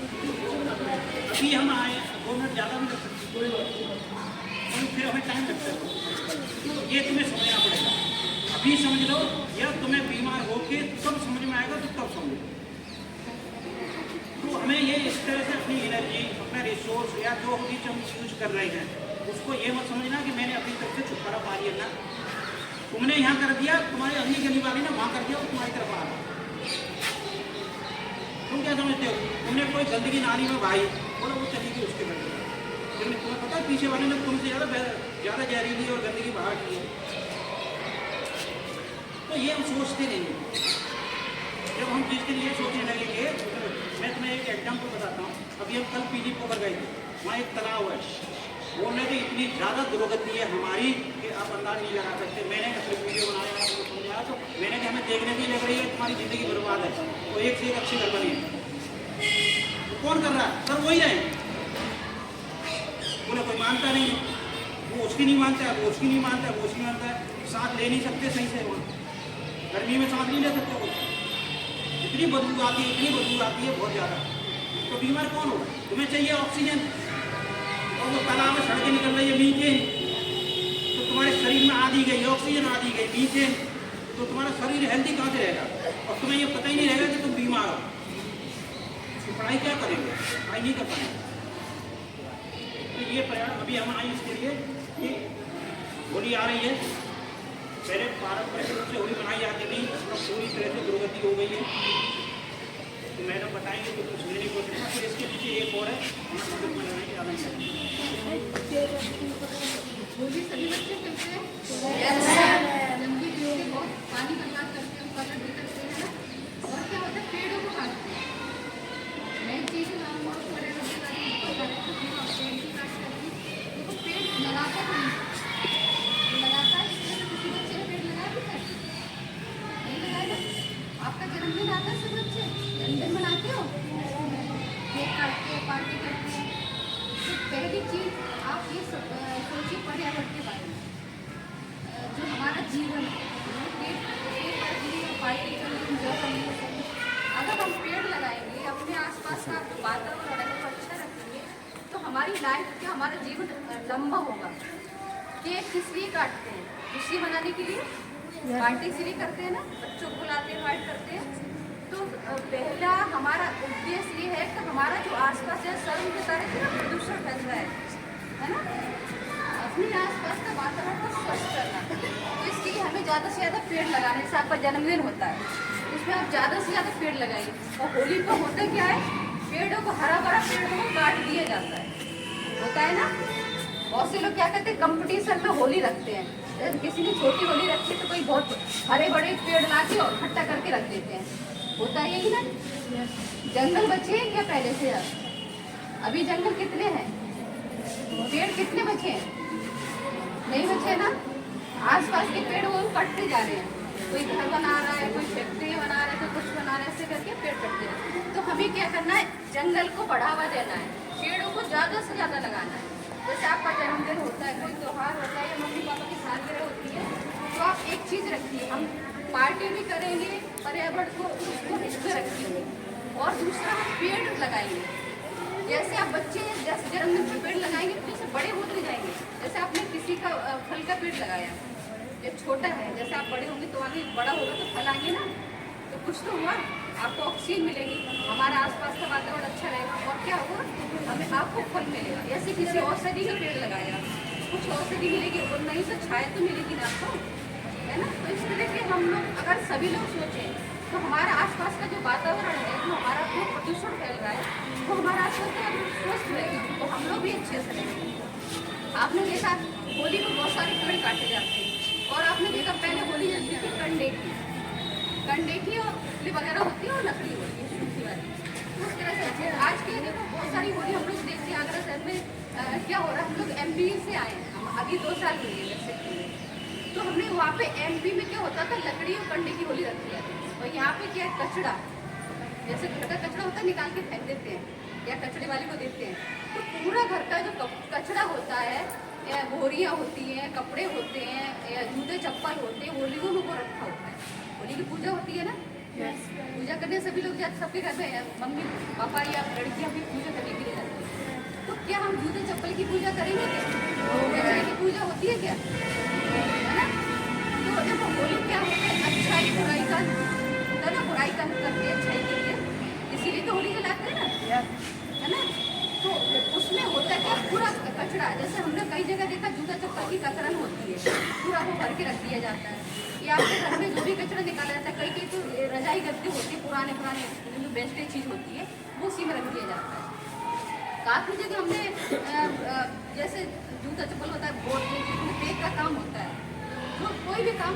अभी हम आए 2 मिनट ज़्यादा भी लग सकते हैं, फिर हमें टाइम लगता है। तो ये तुम्हें समझना पड़ेगा, अभी समझ लो, या तुम्हें बीमार होके तब समझ में आएगा तो तब समझो। तो हमें ये इस तरह से अपनी एनर्जी, अपना रिसोर्स या जो भी हम यूज कर रहे हैं, उसको ये मत समझना कि मैंने अपनी तरफ से छुटकारा पा लिया ना, तुमने यहाँ कर दिया, तुम्हारे अगली गली वाले ने वहाँ कर दिया और तुम्हारी तरफ आ रहा। तुम क्या समझते हो, तुमने कोई गंदगी नाली में भाई बोला, वो चली गई उसके गंदगी, लेकिन तुम्हें पता है पीछे वाले ने तुमसे ज़्यादा जहरीली और गंदगी बाहर की है। तो ये हम सोचते नहीं हैं। जब हम जिस दिन ये सोचने लगेंगे, मैं तुम्हें एक एग्जाम्पल बताता हूँ। अभी हम कल पीली पोखर गए थे, वहाँ एक तालाब है, बोल रहे थे इतनी ज़्यादा दुर्गति है हमारी कि आप अंदाज नहीं लगा सकते। मैंने अपनी वीडियो बनाया, आपको समझाया, तो मैंने कहा हमें देखने की लग रही है तुम्हारी ज़िंदगी बर्बाद है, तो एक से एक अच्छी घर बनी है। तो कौन कर रहा है? सर वही रहे। बोले कोई मानता नहीं है, वो उसकी नहीं मानता है, वो उसकी नहीं मानता है, वो उसकी मानता है, सांस ले नहीं सकते सही से, वहाँ गर्मी में सांस नहीं ले सकते वो, इतनी बदबू आती है, इतनी बदबू आती है बहुत ज़्यादा। तो बीमार कौन होगा? तुम्हें चाहिए ऑक्सीजन, और वो तालाब में सड़कें निकल रही है मीथेन, तो तुम्हारे शरीर में आधी गई ऑक्सीजन, आधी गई मीथेन, तो तुम्हारा शरीर हेल्दी कहाँ से रहेगा? और तुम्हें ये पता ही नहीं रहेगा कि तुम बीमार हो। तो पढ़ाई क्या करेंगे? पढ़ाई नहीं कर पाएंगे। तो ये प्रयास अभी हम आए इसके लिए कि होली आ रही है। पहले पारंपरिक रूप से होली मनाई जाती थी, अब पूरी तरह से दुर्गति हो गई है। तो मैडम बताएंगे कि कुछ समझने की कोशिश करना। फिर इसके पीछे एक और है, हमें मदद में लगाने की आदत है। होली सभी बच्चे खेलते हैं, जल्दी खेलते, बहुत पानी बर्बाद करते हैं, कलर भी करते हैं ना। और क्या होता है, पेड़ों को काटते हैं। नई चीज़ें पेड़ की काट करके देखो, पेड़ लगाता नहीं, लगाता है इसलिए तो किसी बच्चे ने पेड़ लगा भी है, नहीं लगाएगा। आपका जन्मदिन आता है, सब बच्चे जन्मदिन मनाते हो, केक काटते हैं, पार्टी करते हैं। तो पहली चीज़ आप ये सोचिए पर्यावरण के बारे में, जो हमारा जीवन है, अगर हम पेड़ लगाएंगे, अपने आसपास का वातावरण है वो अच्छा रखेंगे, तो हमारी लाइफ क्या, हमारा जीवन लंबा होगा। केक किस लिए काटते हैं? खुशी मनाने के लिए, पार्टी इसलिए करते हैं ना, बच्चों को बुलाते हैं, इन्वाइट करते हैं। तो पहला हमारा उद्देश्य ये है कि हमारा जो आसपास है, सर्व के तरह ना प्रदूषण फैल रहा है ना, अपने आसपास का वातावरण को स्वच्छ करना। तो इसके लिए हमें ज़्यादा से ज़्यादा पेड़ लगाने से, आपका जन्मदिन होता है, उसमें आप ज़्यादा से ज़्यादा पेड़ लगाइए। और होली को होता क्या है, पेड़ों को, हरा भरा पेड़ों को काट दिया जाता है, होता है ना। बहुत से लोग क्या करते हैं, कंपटीशन में होली रखते हैं। किसी ने छोटी होली रखी तो कोई बहुत हरे बड़े पेड़ ला के और इकट्ठा करके रख देते हैं, होता है यही ना। जंगल बचे हैं क्या पहले से? अभी जंगल कितने हैं, पेड़ कितने बचे हैं? नहीं बचे ना। आसपास के पेड़ वो कटते जा रहे हैं, कोई घर बना रहा है, कोई फैक्ट्री बना रहा है, कोई कुछ बना रहा है, ऐसे करके पेड़ कटते हैं। तो हमें क्या करना है, जंगल को बढ़ावा देना है, पेड़ों को ज़्यादा से ज़्यादा लगाना है। जैसे आपका जन्मदिन होता है, कोई त्यौहार होता है, या मम्मी पापा की सालगिरह होती है, तो आप एक चीज़ रखिए, हम पार्टी भी करेंगे, पर्यावरण को उसको इसमें रखेंगे, और दूसरा हम पेड़ लगाएंगे। जैसे आप बच्चे जैसे जन्मदिन पर पेड़ लगाएंगे, तो जैसे बड़े होते जाएंगे। जैसे आपने किसी का फल का पेड़ लगाया, ये छोटा है, जैसे आप बड़े होंगे तो आगे बड़ा होगा तो फल आएंगे ना, तो कुछ तो हुआ, आपको ऑक्सीजन मिलेगी, हमारा आसपास का वातावरण अच्छा रहेगा, और क्या होगा, हमें आपको फल मिलेगा। जैसे किसी औषधि का पेड़ लगाया, कुछ औषधि मिलेगी, और नहीं तो छाया तो मिलेगी ना आपको, है ना। तो इस तरह के हम लोग अगर सभी लोग सोचें, तो हमारा आसपास का जो वातावरण है, जो हमारा जो प्रदूषण फैल रहा है, वो हमारा आसपास का स्वस्थ रहेगा, तो हम लोग भी अच्छे से रहेंगे। आपने देखा होली में बहुत सारे पेड़ काटे जाते हैं, और आपने देखा पहले होली जलती थी कंडेठी और उखली वगैरह होती है, और लकड़ी होती है सूखी वाली, तो उस तरह से आज के देखो बहुत सारी होली हम लोग देखते हैं। आगरा शहर में क्या हो रहा है, हम लोग MP से आए हैं, अभी 2 साल हुए हैं वैसे, तो हमने वहाँ पे MP में क्या होता था, लकड़ी और कंडे की होली रखी जाती है। और यहाँ पे क्या है, कचरा, जैसे घर का कचरा होता है निकाल के फेंक देते हैं, या कचरे वाले को देते हैं, तो पूरा घर का जो कचरा होता है, या बोरियाँ होती हैं, कपड़े होते हैं, या जूते चप्पल होते हैं, होली में वो रखा होता है। होली की पूजा होती है ना, पूजा करने सभी लोग जाते, सबके घर में मम्मी पापा या लड़कियां भी पूजा करने के लिए जाती हैं। तो क्या हम जूते चप्पल की पूजा करेंगे क्या? कचरे की पूजा होती है क्या? है ना? तो देखो होली क्या होता है, अच्छाई बुराई का होता है ना, बुराई का करते हैं अच्छाई के लिए, इसीलिए तो होली जलाते हैं ना, है ना? तो उसमें होता है क्या, पूरा कचरा, जैसे हमने कई जगह देखा जूता चप्पल की कतरन होती है, पूरा वो भर के रख दिया जाता है, या आपके घर में जो भी कचरा निकाला जाता है, कई कई तो रजाई गद्दे होती है, पुराने जो वेस्टेज चीज़ होती है वो उसी में रख दिया जाता है। काफ़ी जगह हमने जैसे जूता चप्पल होता है, बोर्ड में जिसमें पेट का काम होता है, जो कोई भी काम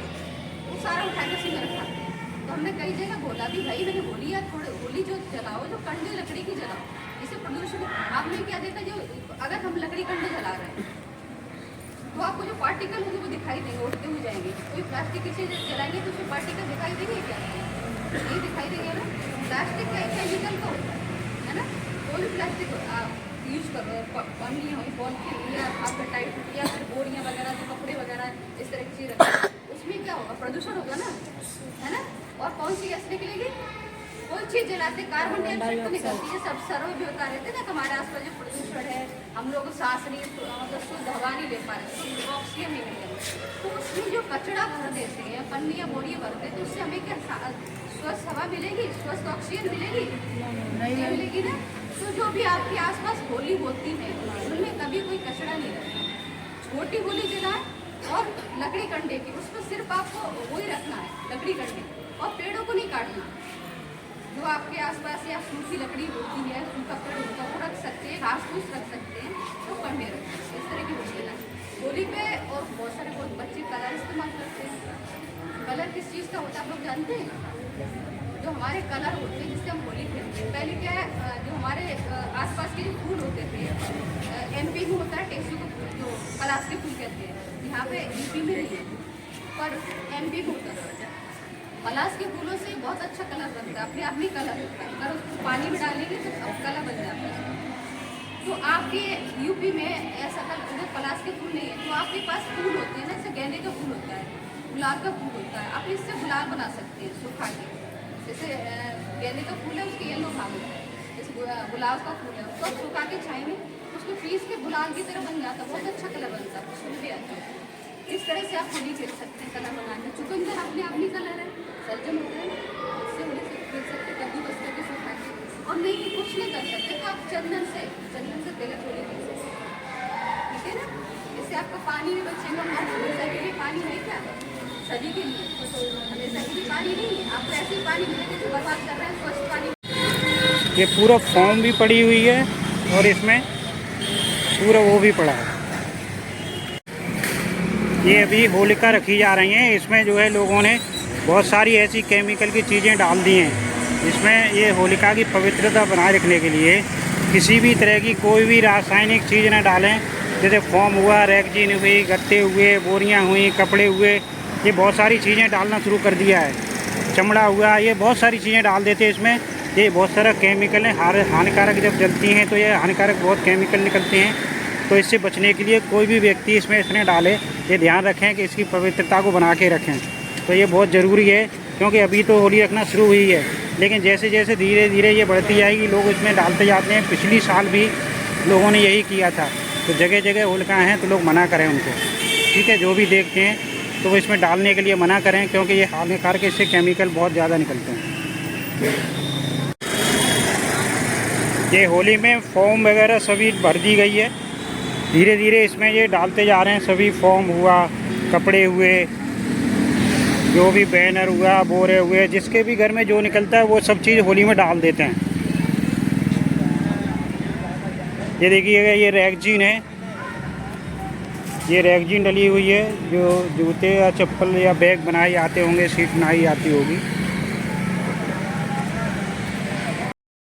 वो सारा उठा के उसी में रखाते हैं। तो हमने कई जगह बोला भी भाई मैंने होली या थोड़े होली जो जलाओ जो कंडे लकड़ी की जलाओ, इससे प्रदूषण। आपने क्या देखा, जो अगर हम लकड़ी कंडे जला रहे हैं तो आपको जो पार्टिकल होंगे वो दिखाई देंगे, उड़ते हुए जाएंगे। कोई प्लास्टिक की चीज़ जलाएंगे तो उसमें पार्टिकल दिखाई देंगे क्या? नहीं दिखाई देंगे ना। प्लास्टिक का केमिकल का होता है ना, कोई भी प्लास्टिक यूज करो, पन्नी हो, पॉलिथीन या आपका टाइट या फिर बोरियाँ वगैरह, जो कपड़े वगैरह इस तरह की चीज़ रखें, उसमें क्या होगा, प्रदूषण होगा ना, है ना। और कौन सी गैस निकलेगी? कोई चीज़ जलाते कार्बन डाइऑक्साइड तो निकलती है। सब सर्वे भी होता रहते ना, हमारे आसपास जो प्रदूषण है, हम लोग सांस नहीं, मतलब शुद्ध हवा नहीं ले पा रहे, शुद्ध ऑक्सीजन नहीं मिल रही, तो उसमें जो कचरा भर देते हैं, पन्नी या बोरियाँ भरते हैं, तो उससे हमें क्या स्वस्थ हवा मिलेगी, स्वस्थ ऑक्सीजन मिलेगी? नहीं मिलेगी ना। तो जो भी आपके आसपास होली होती है उनमें कभी कोई कचरा नहीं रहता। छोटी होली जलाएं और लकड़ी कंडे की, उसमें सिर्फ आपको वही रखना है, लकड़ी कंडे, और पेड़ों को नहीं काटना। जो आपके आसपास या सूखी लकड़ी होती है, सूखा पेड़ होता है, वो रख सकते हैं, घास फूस रख सकते हैं, तो कंडे रख सकते हैं। इस तरह की होली जलाएं होली पे। और बहुत सारे बच्चे कलर इस्तेमाल करते हैं। कलर किस चीज़ का होता है आप लोग जानते हैं? जो हमारे कलर होते हैं जिससे हम होली खेलते हैं। पहले क्या है, जो हमारे आसपास के जो फूल होते थे, MP में होता है टेक्सू का फूल, जो पलाश के फूल कहते हैं, यहाँ पे UP में नहीं है, पर MP में होता है। पलाश के फूलों से बहुत अच्छा कलर बनता है, अपने आप में कलर होता है। अगर उसको पानी में डालेंगे तो अब कलर बन जाता है। तो आपके UP में ऐसा कलर, पलाश के फूल नहीं है, तो आपके पास फूल होते हैं ना, जैसे गेंदे का फूल होता है, गुलाब का फूल होता है, आप इससे गुलाब बना सकते हैं सुखा के। जैसे गेंदे का फूल है, उसके येलो भाग होता है, जैसे गुलाब का फूल है, उसको सुखा के छाएंगे, उसको पीस के गुलाब की तरह बन जाता है, बहुत अच्छा कलर बनता है, खुशबू भी आता है। इस तरह से आप होली खेल सकते हैं कलर बना के। चुकंदर अपने आप में कलर है, सलजम होता है, इससे होली से खेल सकते, कद्दू बस करके सुखा के। और नहीं कुछ नहीं कर सकते तो आप चंदन से तिलक होली खेल सकते हैं, ठीक है ना। इससे आपका पानी भी बचेगा। और हमेशा के लिए पानी है क्या? सभी के लिए हमेशा के लिए पानी नहीं है, आपको ऐसे ही पानी मिलेगा जो बर्बाद कर रहे हैं, स्वच्छ पानी। ये पूरा फॉर्म भी पड़ी हुई है और इसमें पूरा वो भी पड़ा है। ये अभी होलिका रखी जा रही हैं, इसमें जो है लोगों ने बहुत सारी ऐसी केमिकल की चीज़ें डाल दी हैं। इसमें ये होलिका की पवित्रता बनाए रखने के लिए किसी भी तरह की कोई भी रासायनिक चीज़ ना डालें। जैसे फोम हुआ, रेगजीन हुई, गत्ते हुए, बोरियां हुई, कपड़े हुए, ये बहुत सारी चीज़ें डालना शुरू कर दिया है। चमड़ा हुआ, ये बहुत सारी चीज़ें डाल देते हैं इसमें। ये बहुत सारा केमिकल है, हानिकारक जब जलती हैं तो ये हानिकारक बहुत केमिकल निकलते हैं। तो इससे बचने के लिए कोई भी व्यक्ति इसमें इसने डाले, ये ध्यान रखें कि इसकी पवित्रता को बना के रखें। तो ये बहुत ज़रूरी है, क्योंकि अभी तो होली रखना शुरू हुई है, लेकिन जैसे जैसे धीरे धीरे ये बढ़ती जाएगी, लोग इसमें डालते जाते हैं। पिछली साल भी लोगों ने यही किया था। तो जगह जगह होलिका हैं तो लोग मना करें उनको, ठीक है। जो भी देखते हैं तो वो इसमें डालने के लिए मना करें, क्योंकि ये हानिकारक, इससे केमिकल बहुत ज़्यादा निकलते हैं। ये होली में फॉर्म वगैरह सभी भर दी गई है। धीरे धीरे इसमें ये डालते जा रहे हैं सभी, फॉर्म हुआ, कपड़े हुए, जो भी बैनर हुआ, बोरे हुए, जिसके भी घर में जो निकलता है वो सब चीज़ होली में डाल देते हैं। ये देखिएगा, ये रेगजीन है, ये रेगजीन डली हुई है, जो जूते या चप्पल या बैग बनाए जाते होंगे, सीट बनाई जाती होगी।